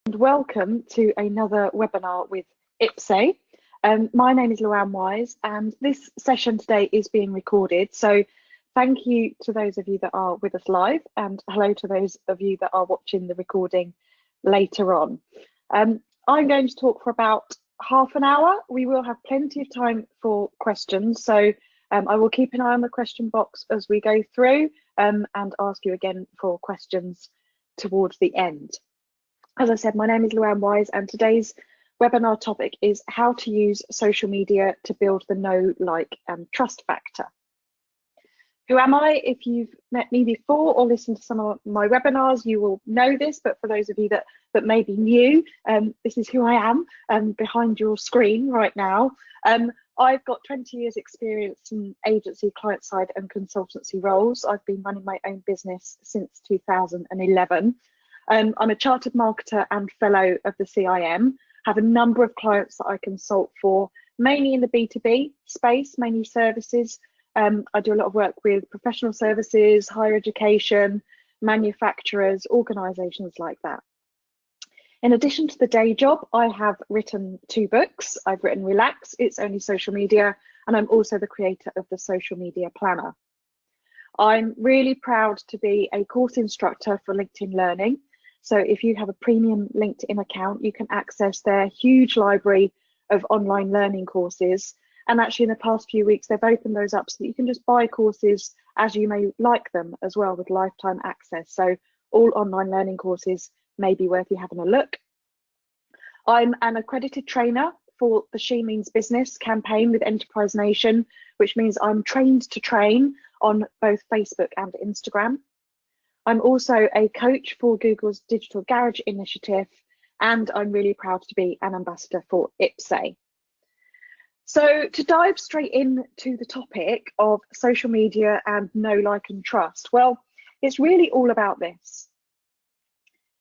And welcome to another webinar with IPSE. My name is Luan and this session today is being recorded. So thank you to those of you that are with us live and hello to those of you that are watching the recording later on. I'm going to talk for about half an hour. We will have plenty of time for questions. So I will keep an eye on the question box as we go through and ask you again for questions towards the end. As I said, my name is Luan and today's webinar topic is how to use social media to build the know, like and trust factor. Who am I? If you've met me before or listened to some of my webinars, you will know this, but for those of you that may be new, this is who I am behind your screen right now. I've got 20 years experience in agency, client side and consultancy roles. I've been running my own business since 2011. I'm a chartered marketer and fellow of the CIM, have a number of clients that I consult for, mainly in the B2B space, mainly services. I do a lot of work with professional services, higher education, manufacturers, organisations like that. In addition to the day job, I have written 2 books. I've written Relax, It's Only Social Media, and I'm also the creator of the Social Media Planner. I'm really proud to be a course instructor for LinkedIn Learning. So if you have a premium LinkedIn account, you can access their huge library of online learning courses. And actually in the past few weeks, they've opened those up so that you can just buy courses as you may like them as well with lifetime access. So all online learning courses may be worth you having a look. I'm an accredited trainer for the She Means Business campaign with Enterprise Nation, which means I'm trained to train on both Facebook and Instagram. I'm also a coach for Google's Digital Garage initiative, and I'm really proud to be an ambassador for IPSE. So to dive straight into the topic of social media and know, like and trust, well, it's really all about this.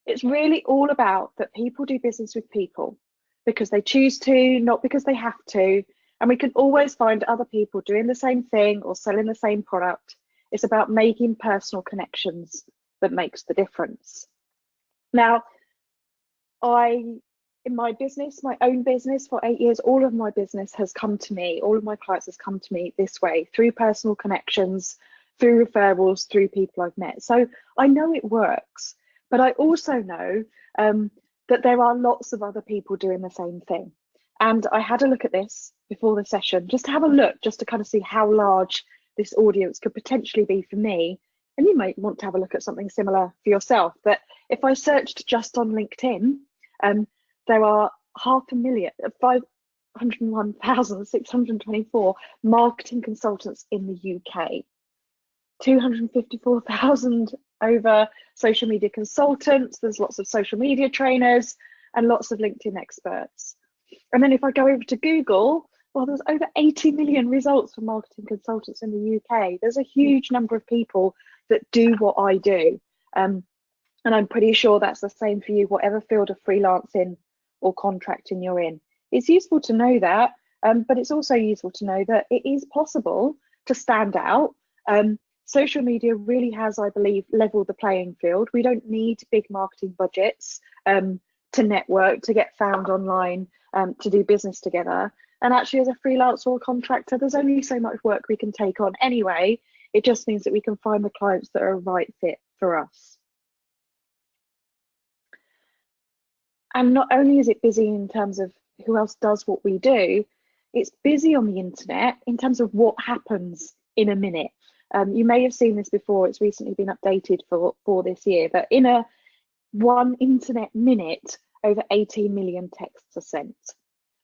It's really all about that people do business with people because they choose to, not because they have to, and we can always find other people doing the same thing or selling the same product. It's about making personal connections that makes the difference. Now, in my business, my own business for 8 years, all of my business has come to me, all of my clients has come to me this way, through personal connections, through referrals, through people I've met. So I know it works, but I also know that there are lots of other people doing the same thing. And I had a look at this before the session, just to have a look, just to kind of see how large this audience could potentially be for me. And you might want to have a look at something similar for yourself. But if I searched just on LinkedIn, there are 501,624 marketing consultants in the UK, 254,000 over social media consultants. There's lots of social media trainers and lots of LinkedIn experts. And then if I go over to Google, well, there's over 80 million results for marketing consultants in the UK. There's a huge number of people that do what I do. And I'm pretty sure that's the same for you, whatever field of freelancing or contracting you're in. It's useful to know that, but it's also useful to know that it is possible to stand out. Social media really has, I believe, leveled the playing field. We don't need big marketing budgets to network, to get found online, to do business together. And actually, as a freelancer or contractor, there's only so much work we can take on anyway. It just means that we can find the clients that are a right fit for us. And not only is it busy in terms of who else does what we do, it's busy on the internet in terms of what happens in a minute. You may have seen this before, it's recently been updated for this year, but in one internet minute, over 18 million texts are sent.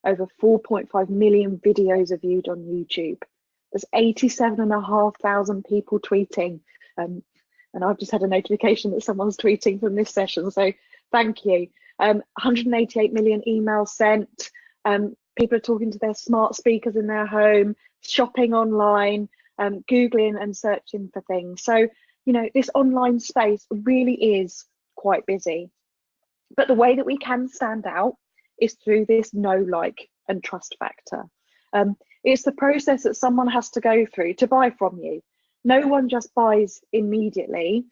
Over 4.5 million videos are viewed on YouTube. There's 87,500 people tweeting. And I've just had a notification that someone's tweeting from this session, so thank you. 188 million emails sent. People are talking to their smart speakers in their home, shopping online, Googling and searching for things. So, you know, this online space really is quite busy. But the way that we can stand out is through this know, like and trust factor. It's the process that someone has to go through to buy from you. No one just buys immediately.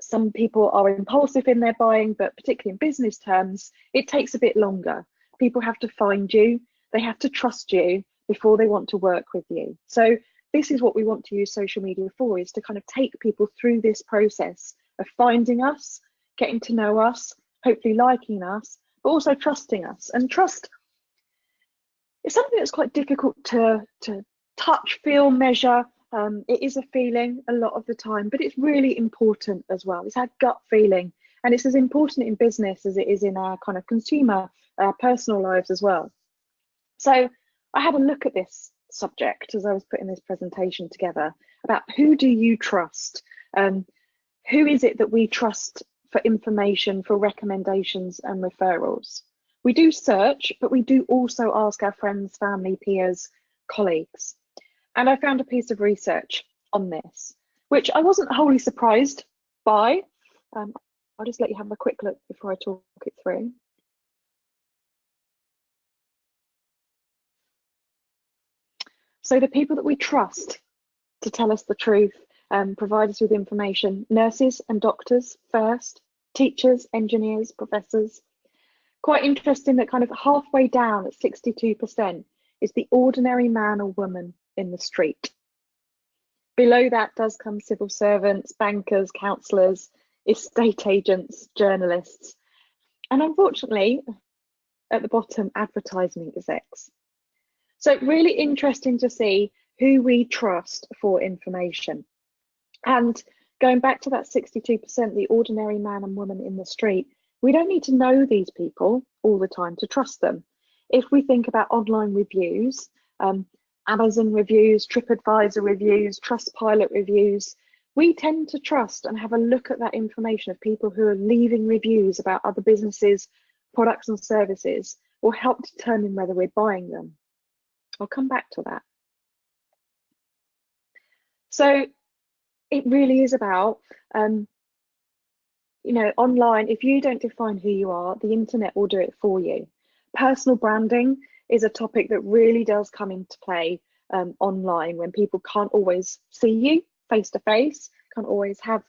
Some people are impulsive in their buying, but particularly in business terms, it takes a bit longer. People have to find you, they have to trust you before they want to work with you. So this is what we want to use social media for, is to kind of take people through this process of finding us, getting to know us, hopefully liking us, but also trusting us. And trust is something that's quite difficult to touch, feel, measure. It is a feeling a lot of the time, but it's really important as well. It's our gut feeling, and it's as important in business as it is in our kind of consumer, personal lives as well. So I had a look at this subject as I was putting this presentation together about who do you trust? Who is it that we trust for information, for recommendations and referrals? We do search, but we do also ask our friends, family, peers, colleagues. And I found a piece of research on this, which I wasn't wholly surprised by. I'll just let you have a quick look before I talk it through. So the people that we trust to tell us the truth, provide us with information: nurses and doctors first, teachers, engineers, professors. Quite interesting that kind of halfway down at 62% is the ordinary man or woman in the street. Below that does come civil servants, bankers, counsellors, estate agents, journalists, and unfortunately at the bottom, advertising execs. So really interesting to see who we trust for information. And going back to that 62%, the ordinary man and woman in the street, we don't need to know these people all the time to trust them. If we think about online reviews, Amazon reviews, TripAdvisor reviews, Trustpilot reviews, we tend to trust and have a look at that information of people who are leaving reviews about other businesses, products and services, or help determine whether we're buying them. I'll come back to that. So it really is about, online, if you don't define who you are, the internet will do it for you. Personal branding is a topic that really does come into play online, when people can't always see you face to face, can't always have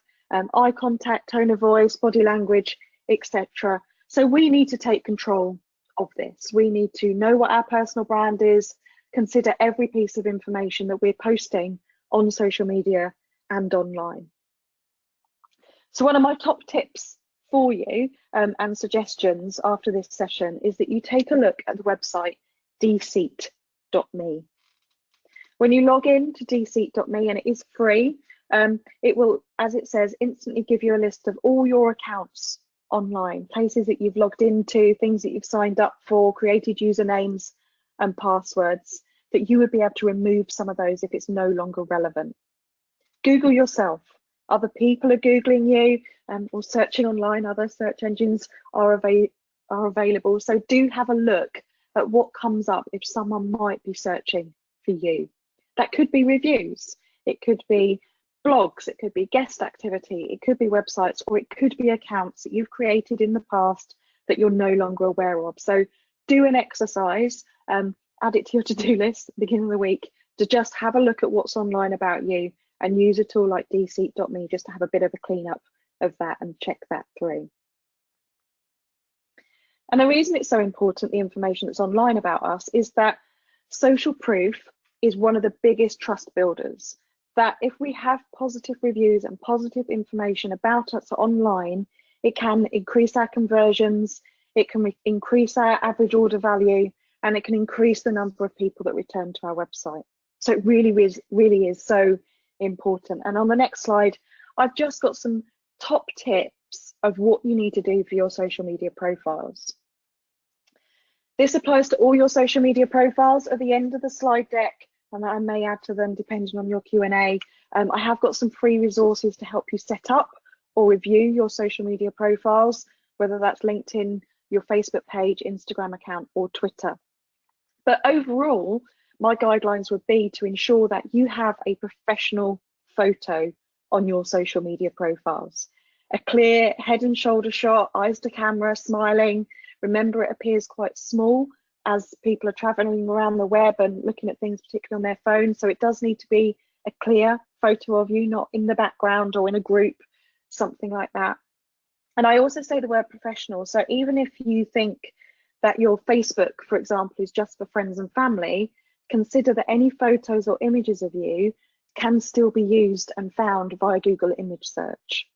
eye contact, tone of voice, body language, etc. So we need to take control of this. We need to know what our personal brand is, consider every piece of information that we're posting on social media and online. So one of my top tips for you and suggestions after this session is that you take a look at the website dseat.me. When you log in to dseat.me, and it is free, it will, as it says, instantly give you a list of all your accounts online, places that you've logged into, things that you've signed up for, created usernames and passwords, that you would be able to remove some of those if it's no longer relevant. Google yourself. Other people are Googling you, or searching online. Other search engines are available. So do have a look at what comes up if someone might be searching for you. That could be reviews, it could be blogs, it could be guest activity, it could be websites, or it could be accounts that you've created in the past that you're no longer aware of. So do an exercise, add it to your to-do list at the beginning of the week, to just have a look at what's online about you, and use a tool like dseat.me just to have a bit of a cleanup of that and check that through. And the reason it's so important, the information that's online about us, is that social proof is one of the biggest trust builders. That if we have positive reviews and positive information about us online, it can increase our conversions, it can increase our average order value, and it can increase the number of people that return to our website. So it really is so important. And on the next slide, I've just got some top tips of what you need to do for your social media profiles. This applies to all your social media profiles. At the end of the slide deck, and I may add to them depending on your Q&A, I have got some free resources to help you set up or review your social media profiles, whether that's LinkedIn, your Facebook page, Instagram account, or Twitter. But overall, my guidelines would be to ensure that you have a professional photo on your social media profiles. A clear head and shoulder shot, eyes to camera, smiling. Remember, it appears quite small as people are traveling around the web and looking at things, particularly on their phone. So it does need to be a clear photo of you, not in the background or in a group. something like that. And I also say the word professional. So even if you think that your Facebook, for example, is just for friends and family, consider that any photos or images of you can still be used and found via Google image search.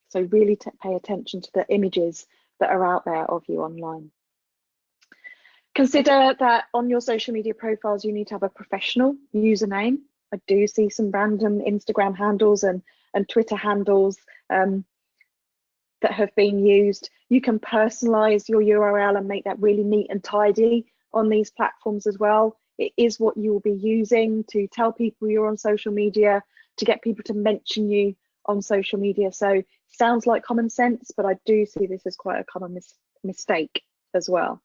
So really pay attention to the images that are out there of you online. Consider that on your social media profiles, you need to have a professional username. I do see some random Instagram handles and Twitter handles that have been used. You can personalize your URL and make that really neat and tidy on these platforms as well. It is what you will be using to tell people you're on social media, to get people to mention you on social media. So sounds like common sense, but I do see this as quite a common mistake as well.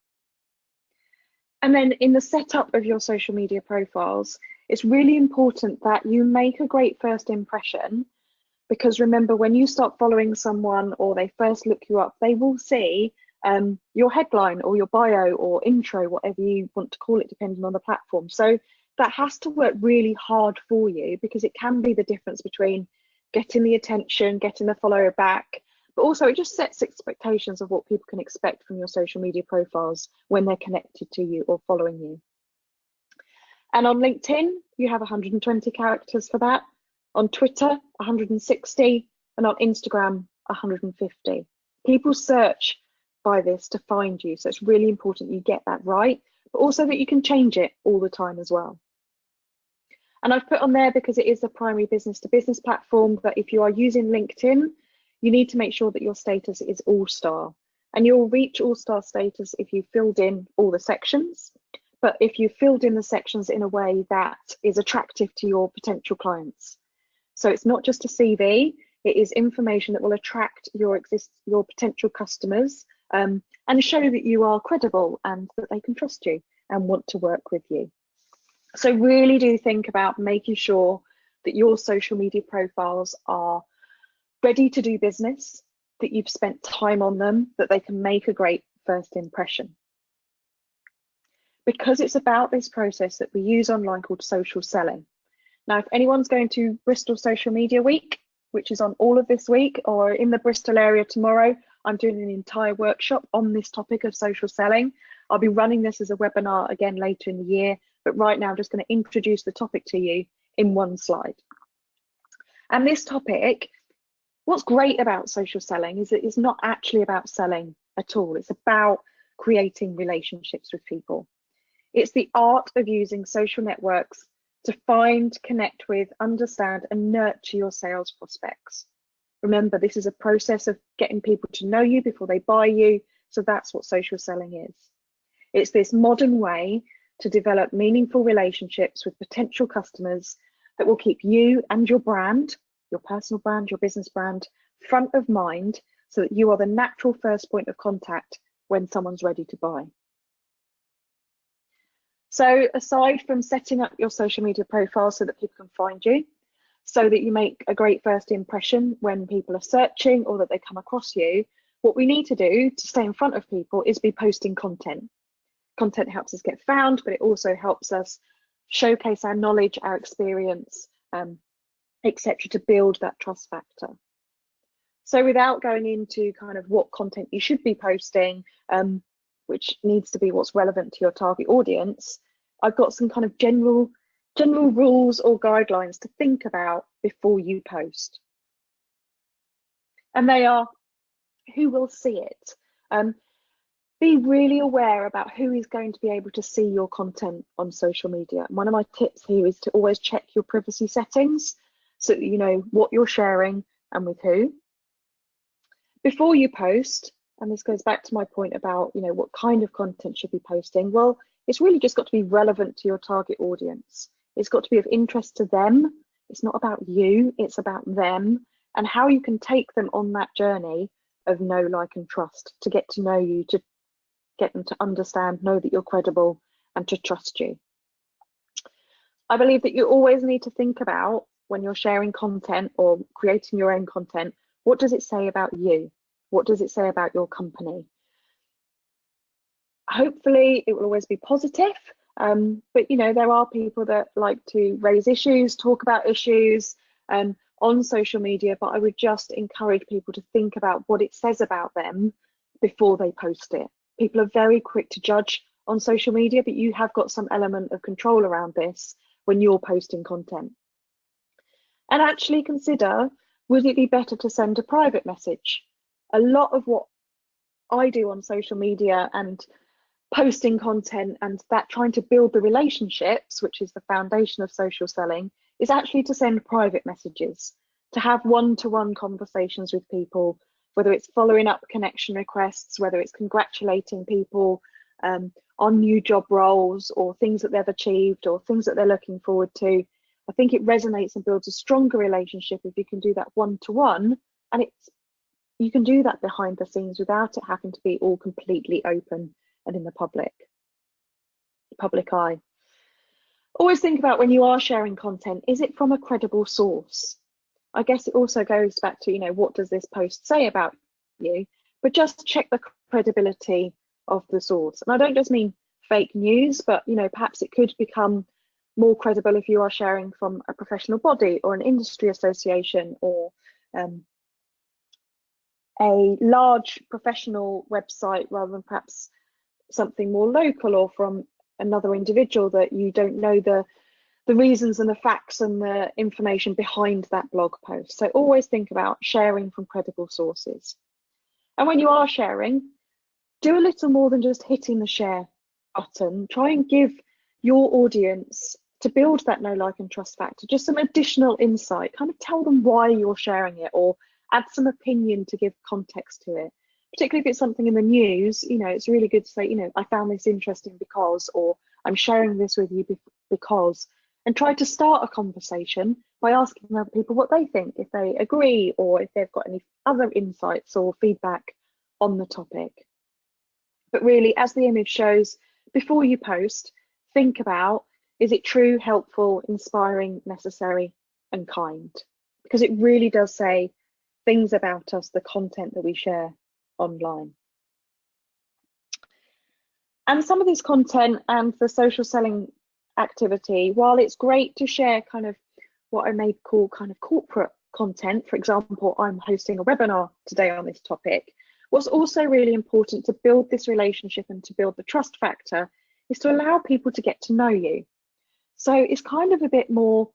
And then in the setup of your social media profiles, it's really important that you make a great first impression, because remember, when you start following someone or they first look you up, they will see your headline or your bio or intro, whatever you want to call it, depending on the platform. So that has to work really hard for you, because it can be the difference between getting the attention, getting the follower back, but also it just sets expectations of what people can expect from your social media profiles when they're connected to you or following you. And on LinkedIn, you have 120 characters for that. On Twitter, 160, and on Instagram, 150. People search by this to find you, so it's really important you get that right, but also that you can change it all the time as well. And I've put on there, because it is a primary business to business platform, that if you are using LinkedIn, you need to make sure that your status is all-star, and you'll reach all-star status if you filled in all the sections, but if you filled in the sections in a way that is attractive to your potential clients. So it's not just a CV, it is information that will attract your potential customers and show that you are credible and that they can trust you and want to work with you. So really do think about making sure that your social media profiles are ready to do business, that you've spent time on them, that they can make a great first impression. Because it's about this process that we use online called social selling. Now, if anyone's going to Bristol Social Media Week, which is on all of this week, or in the Bristol area tomorrow, I'm doing an entire workshop on this topic of social selling. I'll be running this as a webinar again later in the year, but right now I'm just going to introduce the topic to you in one slide. And this topic, what's great about social selling is that it's not actually about selling at all. It's about creating relationships with people. It's the art of using social networks to find, connect with, understand, and nurture your sales prospects. Remember, this is a process of getting people to know you before they buy you, so that's what social selling is. It's this modern way to develop meaningful relationships with potential customers that will keep you and your brand, your personal brand, your business brand, front of mind, so that you are the natural first point of contact when someone's ready to buy. So aside from setting up your social media profile so that people can find you, so that you make a great first impression when people are searching or that they come across you, what we need to do to stay in front of people is be posting content. Content helps us get found, but it also helps us showcase our knowledge, our experience, etc., to build that trust factor. So without going into kind of what content you should be posting, which needs to be what's relevant to your target audience, I've got some kind of general rules or guidelines to think about before you post. And they are, who will see it? Be really aware about who is going to be able to see your content on social media. One of my tips here is to always check your privacy settings so that you know what you're sharing and with who. Before you post, and this goes back to my point about, what kind of content should be posting. Well, it's really just got to be relevant to your target audience. It's got to be of interest to them. It's not about you, it's about them and how you can take them on that journey of know, like, and trust, to get to know you, to get them to understand, know that you're credible and to trust you. I believe that you always need to think about, when you're sharing content or creating your own content, what does it say about you? What does it say about your company? Hopefully it will always be positive, but there are people that like to raise issues, talk about issues, on social media, but I would just encourage people to think about what it says about them before they post it. People are very quick to judge on social media, but you have got some element of control around this when you're posting content. And actually consider, would it be better to send a private message? A lot of what I do on social media and posting content and that trying to build the relationships, which is the foundation of social selling, is actually to send private messages, to have one-to-one conversations with people, whether it's following up connection requests, whether it's congratulating people on new job roles or things that they've achieved or things that they're looking forward to. I think it resonates and builds a stronger relationship if you can do that one-to-one, and you can do that behind the scenes without it having to be all completely open and in the public eye. Always think about, when you are sharing content, is it from a credible source? I guess it also goes back to, what does this post say about you? But just check the credibility of the source. And I don't just mean fake news, but perhaps it could become more credible if you are sharing from a professional body or an industry association or a large professional website rather than perhaps something more local or from another individual that you don't know the reasons and the facts and the information behind that blog post. So always think about sharing from credible sources. And when you are sharing, do a little more than just hitting the share button. Try and give your audience, to build that know, like and trust factor, just some additional insight. Kind of tell them why you're sharing it, or add some opinion to give context to it. Particularly if it's something in the news, it's really good to say, I found this interesting because, or I'm sharing this with you because, and try to start a conversation by asking other people what they think, if they agree, or if they've got any other insights or feedback on the topic. But really, as the image shows, before you post, think about, is it true, helpful, inspiring, necessary, and kind? Because it really does say things about us, the content that we share online. And some of this content and the social selling activity, while it's great to share kind of what I may call kind of corporate content, for example, I'm hosting a webinar today on this topic, what's also really important to build this relationship and to build the trust factor is to allow people to get to know you. So it's kind of a bit more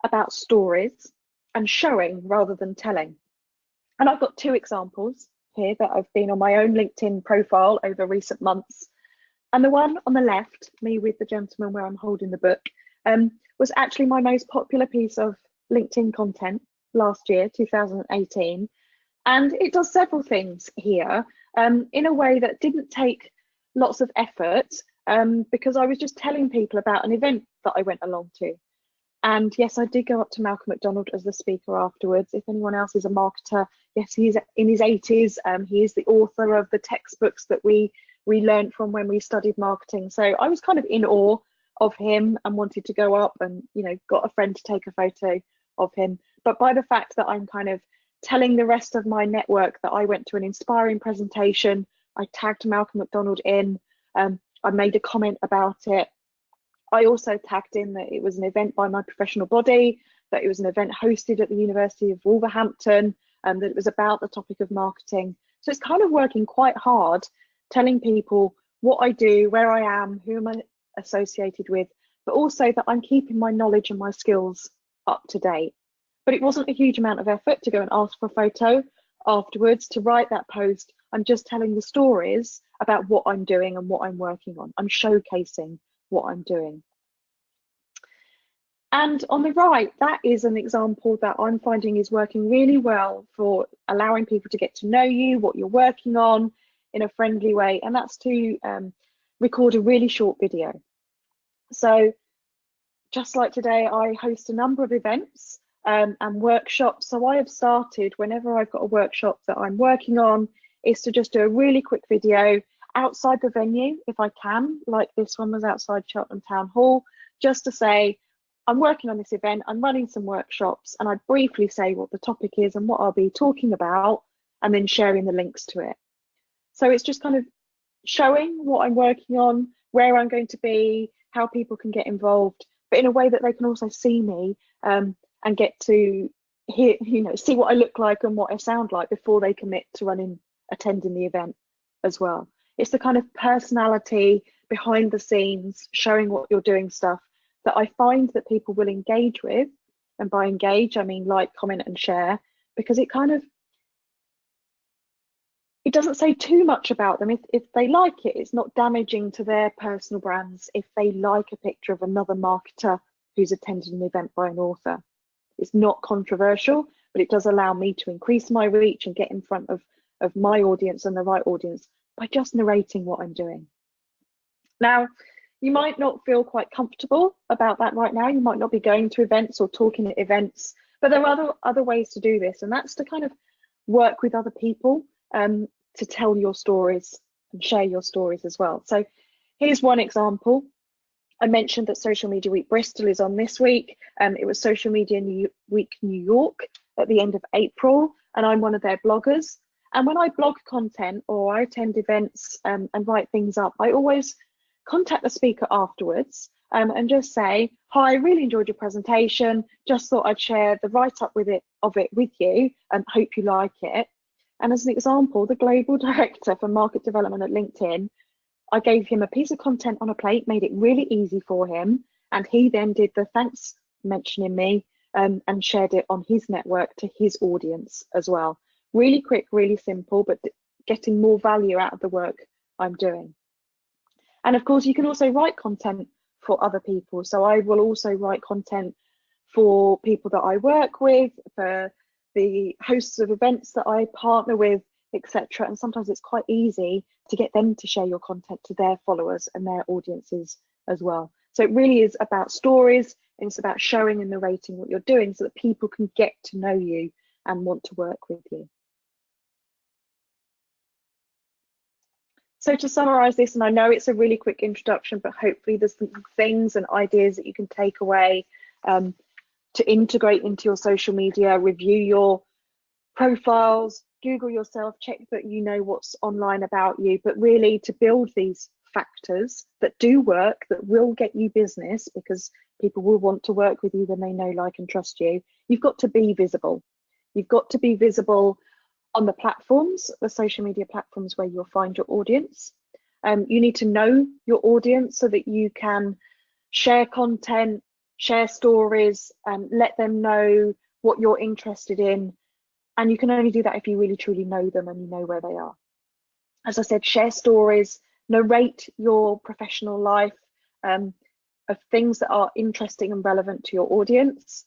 about stories and showing rather than telling. And I've got two examples here that I've been on my own LinkedIn profile over recent months. And the one on the left, me with the gentleman where I'm holding the book, was actually my most popular piece of LinkedIn content last year, 2018. And it does several things here in a way that didn't take lots of effort, because I was just telling people about an event that I went along to. And yes, I did go up to Malcolm McDonald as the speaker afterwards. If anyone else is a marketer, yes, he's in his 80s. He is the author of the textbooks that we learned from when we studied marketing. So I was kind of in awe of him and wanted to go up and, got a friend to take a photo of him. But by the fact that I'm kind of telling the rest of my network that I went to an inspiring presentation, I tagged Malcolm McDonald in, I made a comment about it. I also tagged in that it was an event by my professional body, that it was an event hosted at the University of Wolverhampton, that it was about the topic of marketing. So it's kind of working quite hard, telling people what I do, where I am, who am I associated with, but also that I'm keeping my knowledge and my skills up to date. But it wasn't a huge amount of effort to go and ask for a photo afterwards, to write that post. I'm just telling the stories about what I'm doing and what I'm working on. I'm showcasing what I'm doing. And on the right, that is an example that I'm finding is working really well for allowing people to get to know you, what you're working on in a friendly way, and that's to record a really short video. So just like today, I host a number of events and workshops. So I have started, whenever I've got a workshop that I'm working on, is to just do a really quick video outside the venue, if I can, like this one was outside Cheltenham Town Hall, just to say, I'm working on this event, I'm running some workshops, and I briefly say what the topic is and what I'll be talking about, and then sharing the links to it. So it's just kind of showing what I'm working on, where I'm going to be, how people can get involved, but in a way that they can also see me and get to hear, see what I look like and what I sound like before they commit to attending the event as well. It's the kind of personality behind the scenes, showing what you're doing stuff that I find that people will engage with. And by engage, I mean like, comment and share, because it doesn't say too much about them. If they like it, it's not damaging to their personal brands if they like a picture of another marketer who's attended an event by an author. It's not controversial, but it does allow me to increase my reach and get in front of my audience and the right audience by just narrating what I'm doing. Now, you might not feel quite comfortable about that right now. You might not be going to events or talking at events, but there are other ways to do this, and that's to kind of work with other people to tell your stories and share your stories as well. So here's one example. I mentioned that Social Media Week Bristol is on this week. It was Social Media Week New York at the end of April, and I'm one of their bloggers. And when I blog content or I attend events and write things up, I always contact the speaker afterwards and just say, hi, I really enjoyed your presentation. Just thought I'd share the write-up of it with you and hope you like it. And as an example, the global director for market development at LinkedIn, I gave him a piece of content on a plate, made it really easy for him. And he then did the thanks mentioning me and shared it on his network to his audience as well. Really quick, really simple, but getting more value out of the work I'm doing. And of course, you can also write content for other people. So I will also write content for people that I work with, for the hosts of events that I partner with, etc. And sometimes it's quite easy to get them to share your content to their followers and their audiences as well. So it really is about stories, and it's about showing and narrating what you're doing so that people can get to know you and want to work with you. So to summarize this, and I know it's a really quick introduction, but hopefully there's some things and ideas that you can take away to integrate into your social media, review your profiles, Google yourself, check that you know what's online about you, but really to build these factors that do work, that will get you business, because people will want to work with you when they know, like, and trust you. You've got to be visible. You've got to be visible on the platforms, the social media platforms where you'll find your audience. You need to know your audience so that you can share content, share stories, and let them know what you're interested in. And you can only do that if you really truly know them and you know where they are. As I said, share stories, narrate your professional life of things that are interesting and relevant to your audience.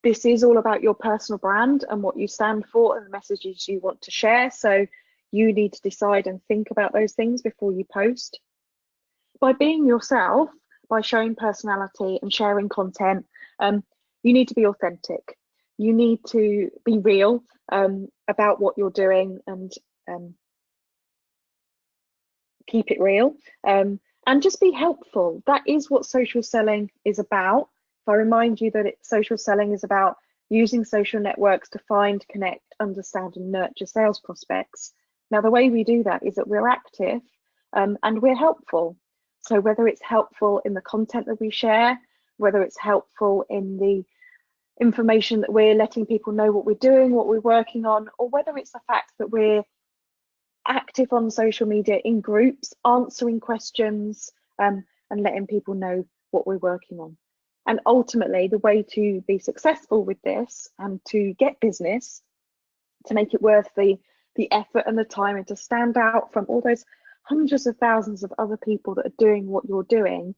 This is all about your personal brand and what you stand for and the messages you want to share. So you need to decide and think about those things before you post. By being yourself, by showing personality and sharing content, you need to be authentic. You need to be real about what you're doing and keep it real and just be helpful. That is what social selling is about. If I remind you that social selling is about using social networks to find, connect, understand and nurture sales prospects. Now, the way we do that is that we're active and we're helpful. So whether it's helpful in the content that we share, whether it's helpful in the information that we're letting people know what we're doing, what we're working on, or whether it's the fact that we're active on social media in groups, answering questions and letting people know what we're working on. And ultimately, the way to be successful with this and to get business, to make it worth the effort and the time and to stand out from all those hundreds of thousands of other people that are doing what you're doing,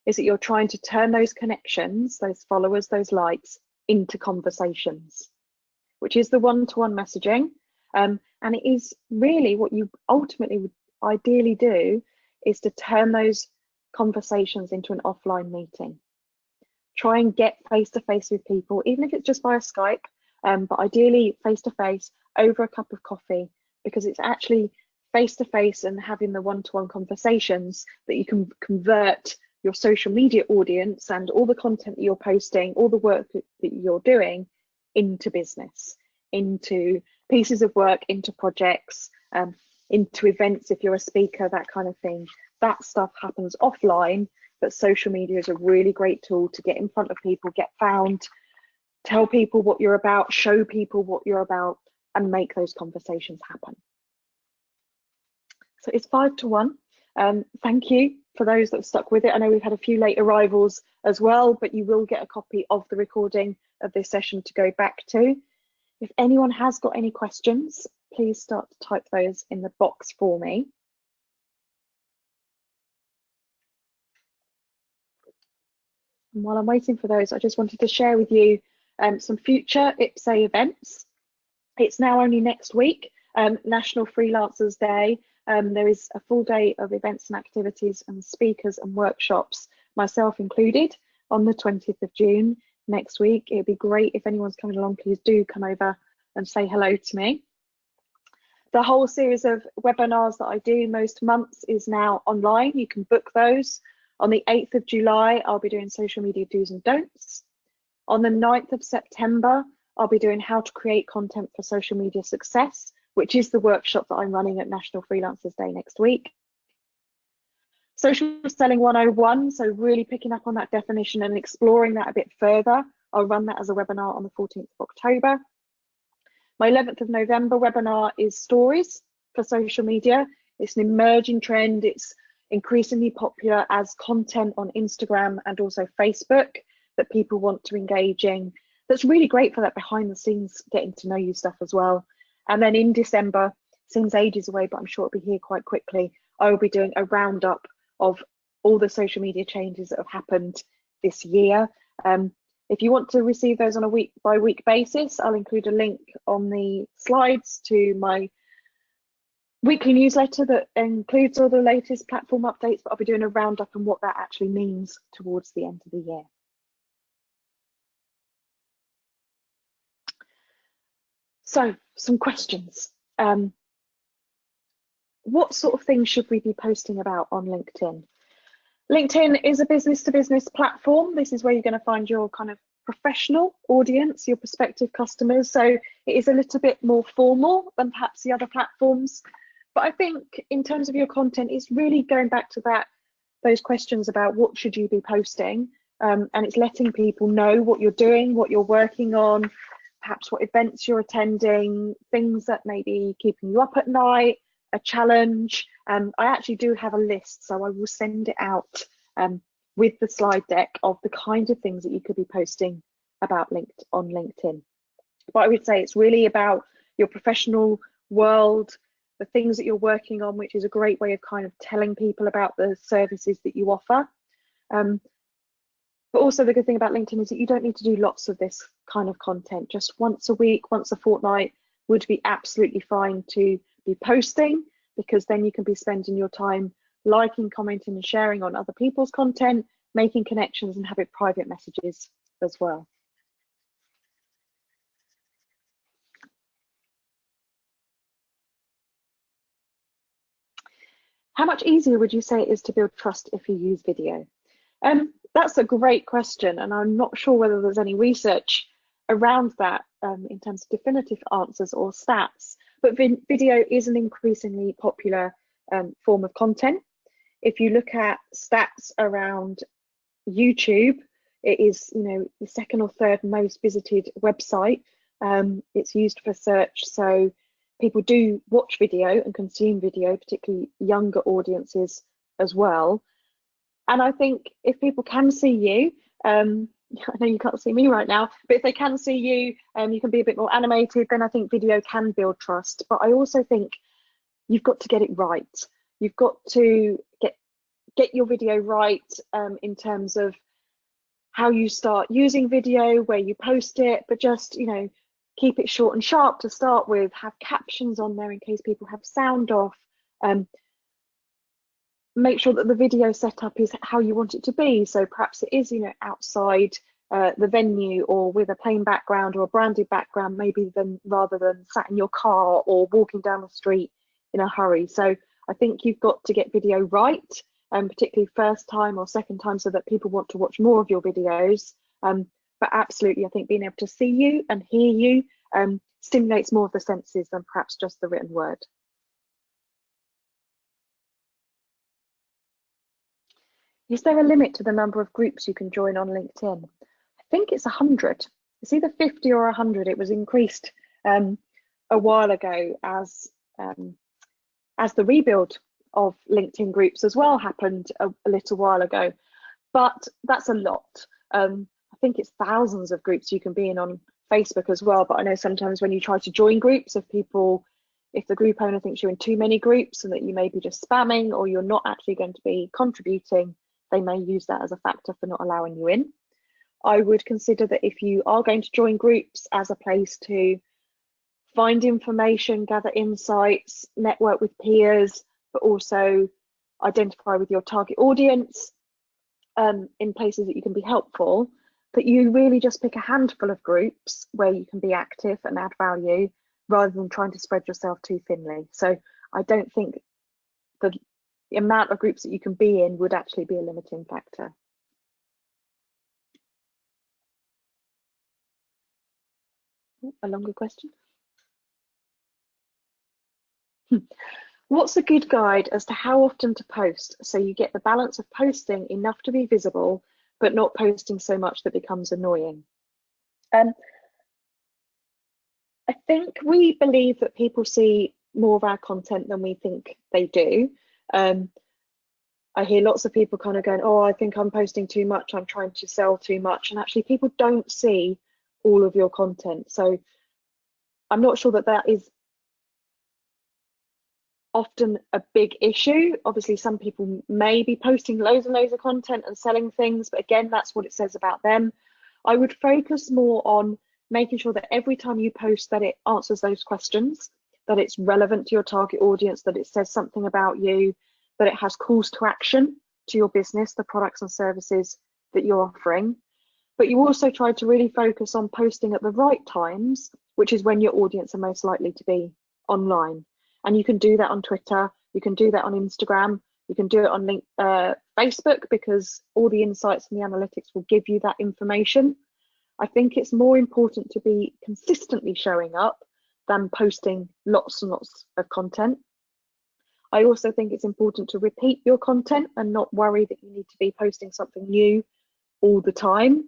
is that you're trying to turn those connections, those followers, those likes into conversations, which is the one-to-one messaging. And it is really what you ultimately would ideally do, is to turn those conversations into an offline meeting. Try and get face-to-face with people, even if it's just via Skype, but ideally face-to-face over a cup of coffee, because it's actually face-to-face and having the one-to-one conversations that you can convert your social media audience and all the content that you're posting, all the work that you're doing into business, into pieces of work, into projects, into events if you're a speaker, that kind of thing. That stuff happens offline, but social media is a really great tool to get in front of people, get found, tell people what you're about, show people what you're about, and make those conversations happen. So it's 5-1. Thank you for those that have stuck with it. I know we've had a few late arrivals as well, but you will get a copy of the recording of this session to go back to. If anyone has got any questions, please start to type those in the box for me. And while I'm waiting for those, I just wanted to share with you some future IPSE events. It's now only next week, National Freelancers Day. There is a full day of events and activities and speakers and workshops, myself included, on the 20th of June next week. It'd be great if anyone's coming along, please do come over and say hello to me. The whole series of webinars that I do most months is now online. You can book those. On the 8th of July, I'll be doing social media do's and don'ts. On the 9th of September, I'll be doing how to create content for social media success, which is the workshop that I'm running at National Freelancers Day next week. Social Selling 101, so really picking up on that definition and exploring that a bit further. I'll run that as a webinar on the 14th of October. My 11th of November webinar is stories for social media. It's an emerging trend. It's increasingly popular as content on Instagram and also Facebook that people want to engage in. That's really great for that behind the scenes, getting to know you stuff as well. And then in December, seems ages away, but I'm sure it'll be here quite quickly, I will be doing a roundup of all the social media changes that have happened this year. If you want to receive those on a week by week basis, I'll include a link on the slides to my weekly newsletter that includes all the latest platform updates, but I'll be doing a roundup on what that actually means towards the end of the year. So, some questions. What sort of things should we be posting about on LinkedIn? LinkedIn is a business-to-business platform. This is where you're going to find your kind of professional audience, your prospective customers. So it is a little bit more formal than perhaps the other platforms. But I think in terms of your content, it's really going back to those questions about what should you be posting, and it's letting people know what you're doing, what you're working on, perhaps what events you're attending, things that may be keeping you up at night, a challenge. I actually do have a list, so I will send it out with the slide deck of the kind of things that you could be posting about on LinkedIn. But I would say it's really about your professional world, the things that you're working on, which is a great way of kind of telling people about the services that you offer. But also the good thing about LinkedIn is that you don't need to do lots of this kind of content. Just once a week, once a fortnight would be absolutely fine to be posting, because then you can be spending your time liking, commenting and sharing on other people's content, making connections and having private messages as well. How much easier would you say it is to build trust if you use video? That's a great question, and I'm not sure whether there's any research around that in terms of definitive answers or stats, but video is an increasingly popular form of content. If you look at stats around YouTube, it is, you know, the second or third most visited website. It's used for search, so people do watch video and consume video, particularly younger audiences as well. And I think if people can see you, I know you can't see me right now, but if they can see you, you can be a bit more animated, then I think video can build trust. But I also think you've got to get it right. You've got to get your video right in terms of how you start using video, where you post it, but just, you know, keep it short and sharp to start with, have captions on there in case people have sound off. Make sure that the video setup is how you want it to be. So perhaps it is, you know, outside the venue or with a plain background or a branded background, maybe rather than sat in your car or walking down the street in a hurry. So I think you've got to get video right, particularly first time or second time, so that people want to watch more of your videos. But absolutely, I think being able to see you and hear you stimulates more of the senses than perhaps just the written word. Is there a limit to the number of groups you can join on LinkedIn? I think it's 100. it's either 50 or 100. It was increased a while ago as the rebuild of LinkedIn groups as well happened a little while ago. But that's a lot. I think it's thousands of groups you can be in on Facebook as well. But I know sometimes when you try to join groups, if the group owner thinks you're in too many groups and that you may be just spamming or you're not actually going to be contributing, they may use that as a factor for not allowing you in. I would consider that if you are going to join groups as a place to find information, gather insights, network with peers, but also identify with your target audience in places that you can be helpful, that you really just pick a handful of groups where you can be active and add value rather than trying to spread yourself too thinly. So I don't think the amount of groups that you can be in would actually be a limiting factor. A longer question. What's a good guide as to how often to post so you get the balance of posting enough to be visible but not posting so much that becomes annoying? I think we believe that people see more of our content than we think they do. I hear lots of people kind of going, oh, I think I'm posting too much, I'm trying to sell too much, and actually people don't see all of your content. So I'm not sure that that is often a big issue. Obviously, some people may be posting loads and loads of content and selling things, but again, that's what it says about them. I would focus more on making sure that every time you post that it answers those questions, that it's relevant to your target audience, that it says something about you, that it has calls to action to your business, the products and services that you're offering. But you also try to really focus on posting at the right times, which is when your audience are most likely to be online. And you can do that on Twitter, you can do that on Instagram, you can do it on Facebook, because all the insights and the analytics will give you that information. I think it's more important to be consistently showing up than posting lots and lots of content. I also think it's important to repeat your content and not worry that you need to be posting something new all the time.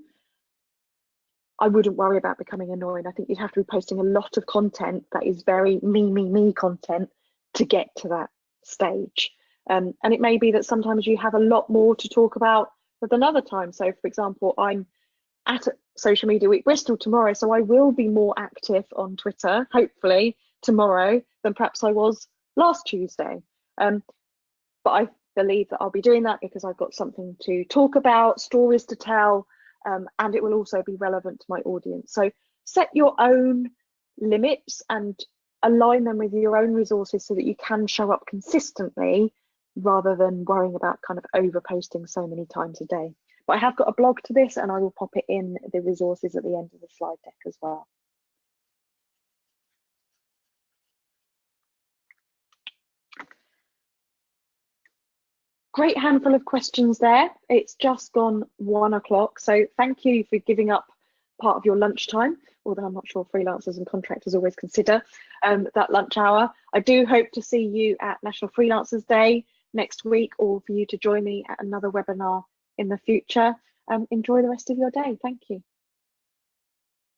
I wouldn't worry about becoming annoying. I think you'd have to be posting a lot of content that is very me content to get to that stage. And it may be that sometimes you have a lot more to talk about than other times. So for example, I'm at Social Media Week Bristol tomorrow, so I will be more active on Twitter, hopefully tomorrow, than perhaps I was last Tuesday. But I believe that I'll be doing that because I've got something to talk about, stories to tell, and it will also be relevant to my audience. So set your own limits and align them with your own resources so that you can show up consistently rather than worrying about kind of over posting so many times a day. But I have got a blog to this and I will pop it in the resources at the end of the slide deck as well. Great handful of questions there. It's just gone 1 o'clock. So thank you for giving up part of your lunchtime, although I'm not sure freelancers and contractors always consider that lunch hour. I do hope to see you at National Freelancers Day next week, or for you to join me at another webinar in the future. Enjoy the rest of your day. Thank you.